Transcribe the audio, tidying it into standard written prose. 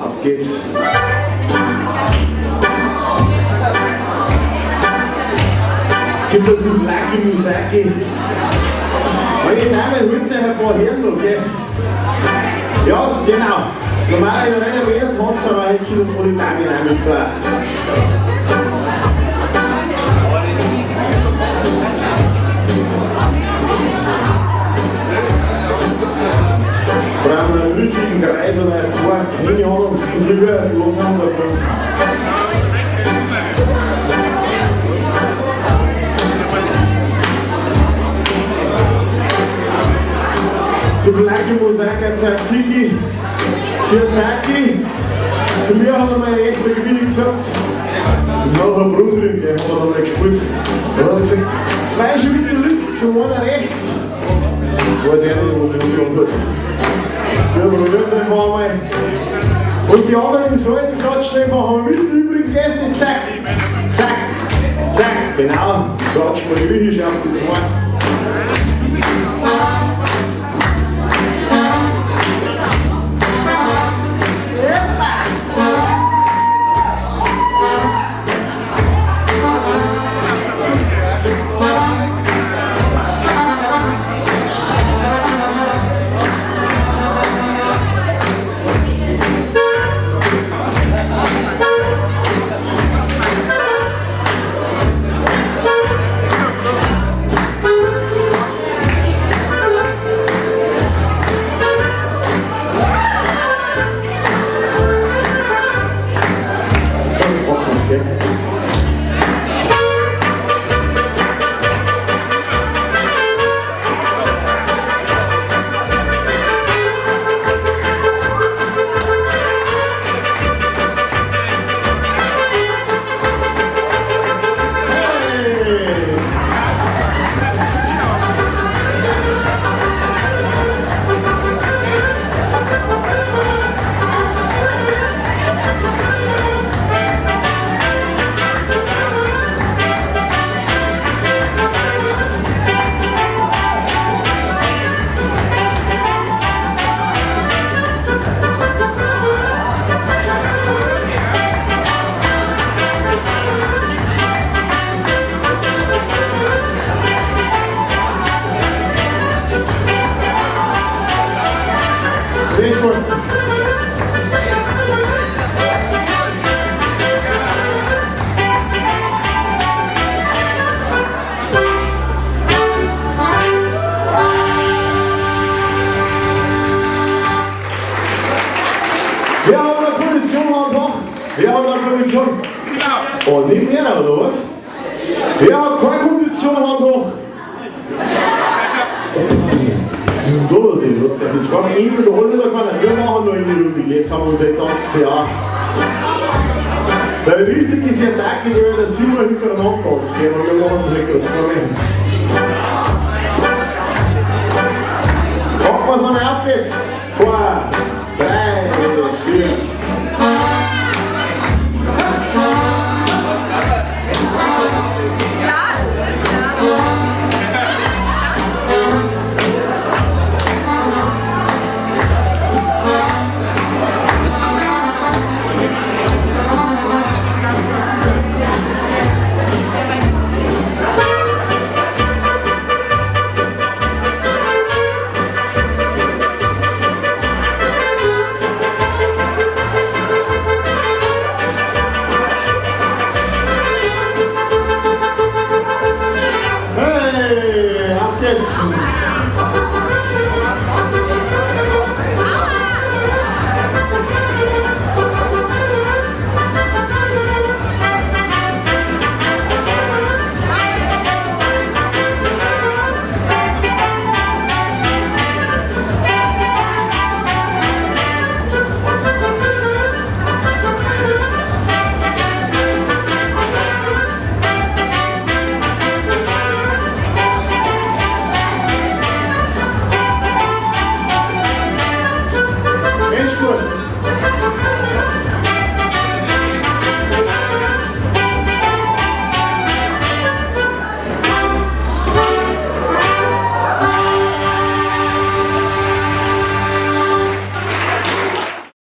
Auf geht's. Es gibt das Flaki Musaki. Meine Damen, holt euch ein paar Herren, okay? Ja, genau. Normal in der Rennen jeder tanzt, aber heute können alle Damen auch mit da. Jetzt brauchen wir einen richtigen Kreis oder zwei, keine Ahnung, so viel wie los haben davon. So Flaki Musaka, Tzatziki, Shirataki. Zu mir hat er meine echte Gebiete gesagt, ich habe einen Brunnen drin, der hat er mal gespielt. Da hat er gesagt, zwei Schritte links und einer rechts. Das weiß ich auch nicht, ob ich nicht anhört. Ja, aber da wird es einfach einmal. Und die anderen im Saal, die klatschen einfach haben mit übrigen Gäste, zack, zack, zack. Genau, klatschen wir griechisch auf die zwei. Wer hat eine Kondition am Tag? Wer hat eine Kondition? Oh, nicht mehr oder was? Wer hat keine Kondition am Tag? Was ist denn da los? Lasst euch nicht fragen. Entweder holen oder keiner. Wir machen noch in die Runde. Jetzt haben wir unser ganzes Jahr. Weil wichtig ist ja der Tag, der Silber hintereinander tanzt. Wir machen den Rekord. Packen wir es einmal auf jetzt. 2.